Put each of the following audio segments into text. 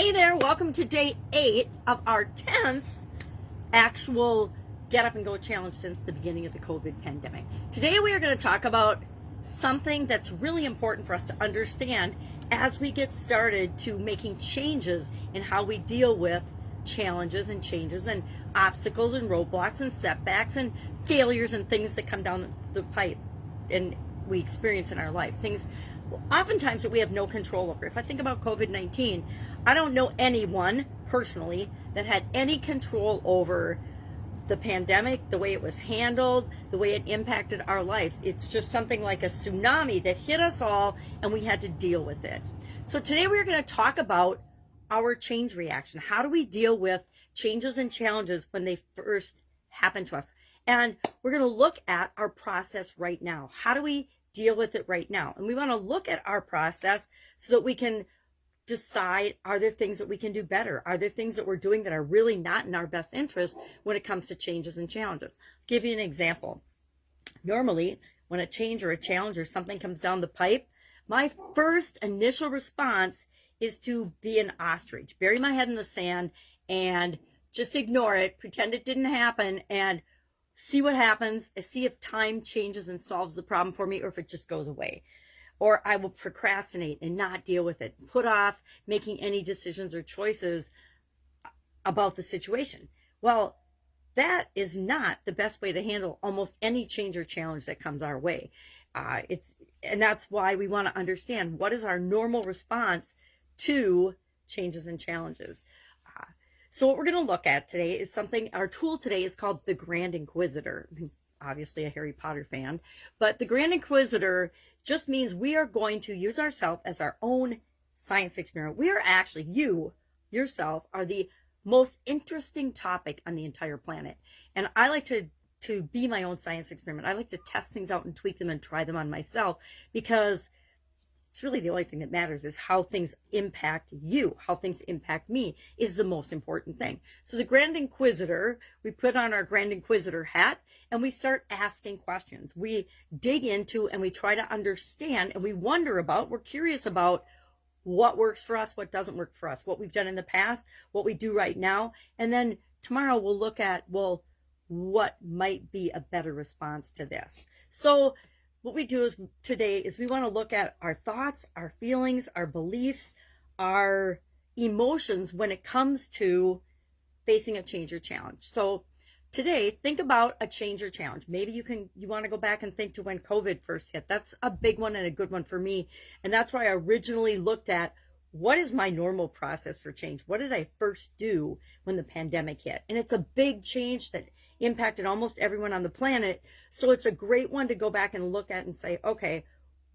Hey there, welcome to day 8 of our 10th actual Get Up and Go challenge since the beginning of the COVID pandemic. Today we are going to talk about something that's really important for us to understand as we get started to making changes in how we deal with challenges and changes and obstacles and roadblocks and setbacks and failures and things that come down the pipe and we experience in our life. Things oftentimes that we have no control over. If I think about COVID-19, I don't know anyone personally that had any control over the pandemic, the way it was handled, the way it impacted our lives. It's just something like a tsunami that hit us all and we had to deal with it. So today we're going to talk about our change reaction. How do we deal with changes and challenges when they first happen to us? And we're going to look at our process right now. How do we deal with it right now? And we want to look at our process so that we can decide, are there things that we can do better? Are there things that we're doing that are really not in our best interest when it comes to changes and challenges? I'll give you an example. Normally, when a change or a challenge or something comes down the pipe, my first initial response is to be an ostrich, bury my head in the sand and just ignore it, pretend it didn't happen, and see what happens, see if time changes and solves the problem for me, or if it just goes away. Or I will procrastinate and not deal with it, put off making any decisions or choices about the situation. Well, that is not the best way to handle almost any change or challenge that comes our way. And that's why we want to understand what is our normal response to changes and challenges. So what we're going to look at today is something, our tool today is called the Grand Inquisitor. Obviously a Harry Potter fan, but the Grand Inquisitor just means we are going to use ourselves as our own science experiment. We are actually, you yourself are the most interesting topic on the entire planet. And I like to be my own science experiment. I like to test things out and tweak them and try them on myself, because it's really the only thing that matters is how things impact you, how things impact me is the most important thing. So the Grand Inquisitor, we put on our Grand Inquisitor hat and we start asking questions. We dig into and we try to understand and we wonder about, we're curious about what works for us, what doesn't work for us, what we've done in the past, what we do right now. And then tomorrow we'll look at, well, what might be a better response to this. So what we do is today is we want to look at our thoughts, our feelings, our beliefs, our emotions when it comes to facing a change or challenge. So today, think about a change or challenge. Maybe you want to go back and think to when COVID first hit. That's a big one and a good one for me. And that's why I originally looked at what is my normal process for change? What did I first do when the pandemic hit? And it's a big change that impacted almost everyone on the planet. So it's a great one to go back and look at and say, okay,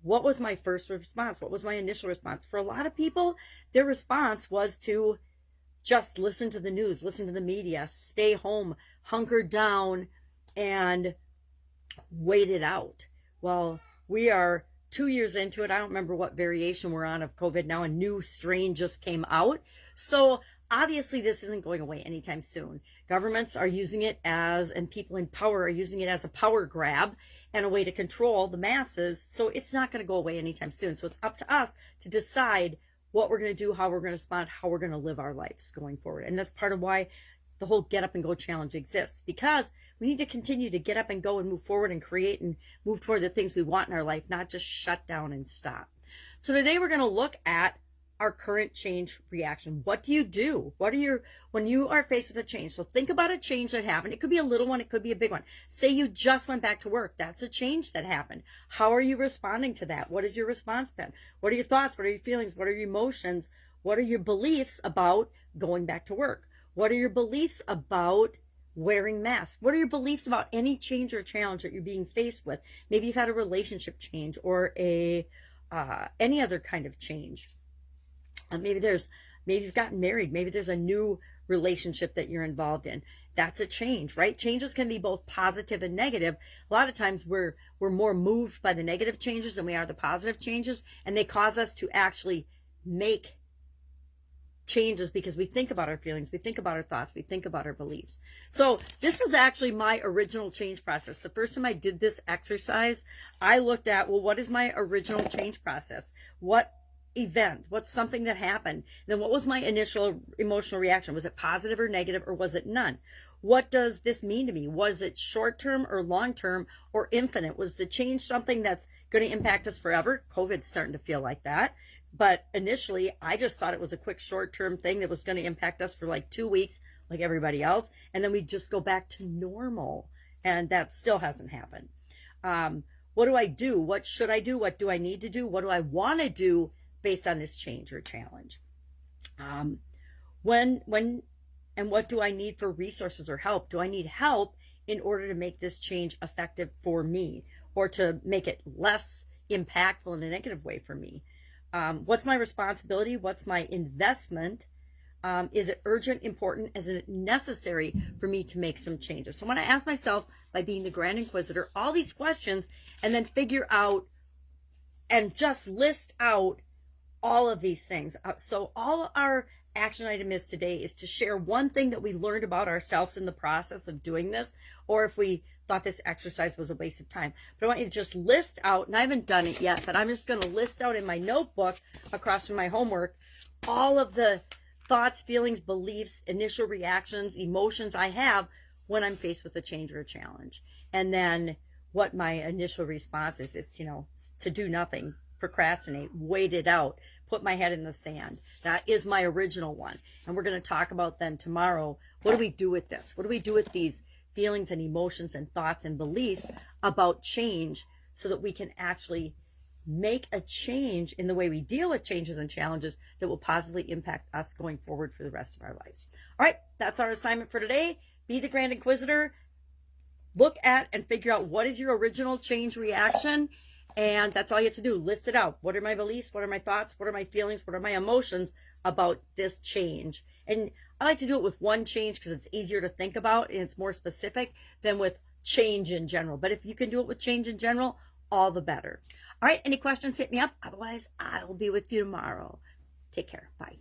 what was my first response? What was my initial response? For a lot of people, their response was to just listen to the news, listen to the media, stay home, hunker down, and wait it out. Well, we are 2 years into it. I don't remember what variation we're on of COVID now. A new strain just came out. So obviously, this isn't going away anytime soon. Governments are using it and people in power are using it as a power grab and a way to control the masses. So it's not going to go away anytime soon. So it's up to us to decide what we're going to do, how we're going to respond, how we're going to live our lives going forward. And that's part of why the whole Get Up and Go challenge exists, because we need to continue to get up and go and move forward and create and move toward the things we want in our life, not just shut down and stop. So today we're going to look at our current change reaction. What do you do? When you are faced with a change? So think about a change that happened. It could be a little one. It could be a big one. Say you just went back to work. That's a change that happened. How are you responding to that? What is your response been? What are your thoughts? What are your feelings? What are your emotions? What are your beliefs about going back to work? What are your beliefs about wearing masks? What are your beliefs about any change or challenge that you're being faced with? Maybe you've had a relationship change or any other kind of change. Maybe you've gotten married. Maybe there's a new relationship that you're involved in. That's a change, right? Changes can be both positive and negative. A lot of times we're more moved by the negative changes than we are the positive changes. And they cause us to actually make changes because we think about our feelings, we think about our thoughts, we think about our beliefs. So this was actually my original change process. The first time I did this exercise, I looked at, well, what is my original change process? What event? What's something that happened? Then what was my initial emotional reaction? Was it positive or negative, or was it none? What does this mean to me? Was it short-term or long-term or infinite? Was the change something that's going to impact us forever? COVID's starting to feel like that. But initially, I just thought it was a quick short-term thing that was going to impact us for like 2 weeks, like everybody else. And then we just go back to normal. And that still hasn't happened. What do I do? What should I do? What do I need to do? What do I want to do based on this change or challenge? And what do I need for resources or help? Do I need help in order to make this change effective for me, or to make it less impactful in a negative way for me? What's my responsibility? What's my investment? Is it urgent, important? Is it necessary for me to make some changes? So when I ask myself, by being the Grand Inquisitor, all these questions, and then figure out and just list out all of these things. So all our action item is today is to share one thing that we learned about ourselves in the process of doing this, or if we thought this exercise was a waste of time. But I want you to just list out, and I haven't done it yet, but I'm just going to list out in my notebook across from my homework all of the thoughts, feelings, beliefs, initial reactions, emotions I have when I'm faced with a change or a challenge. And then what my initial response is. It's, to do nothing, procrastinate, wait it out, put my head in the sand. That is my original one. And we're going to talk about then tomorrow, what do we do with this? What do we do with these feelings and emotions and thoughts and beliefs about change, so that we can actually make a change in the way we deal with changes and challenges that will positively impact us going forward for the rest of our lives. All right, that's our assignment for today. Be the Grand Inquisitor. Look at and figure out what is your original change reaction. And that's all you have to do. List it out. What are my beliefs? What are my thoughts? What are my feelings? What are my emotions about this change? And I like to do it with one change because it's easier to think about and it's more specific than with change in general. But if you can do it with change in general, all the better. All right, any questions, hit me up. Otherwise, I will be with you tomorrow. Take care. Bye.